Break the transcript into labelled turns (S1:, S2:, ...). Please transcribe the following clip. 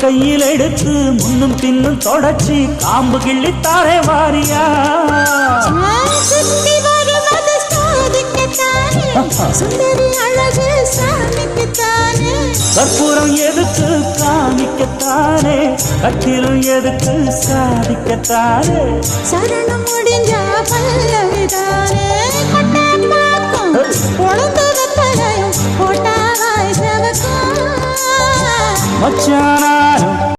S1: கையில் எடுத்து முன்னும் பின்னும் தொடச்சி காம்பு கிள்ளித்தாரே வாரியா
S2: சுந்தரி அழகு சாமிக்குத்தானே
S1: கற்பூரம் எதுக்கு காமிக்கத்தானே கட்டிலும் எதுக்கு சாதிக்கத்தானே
S2: சரணம் முடிஞ்சா பல்லவிதானே கொட்டாப்பாக்கும் பொழுந்தத தலையும் போட்டாய் செவக்கும்
S1: மச்சானாரும்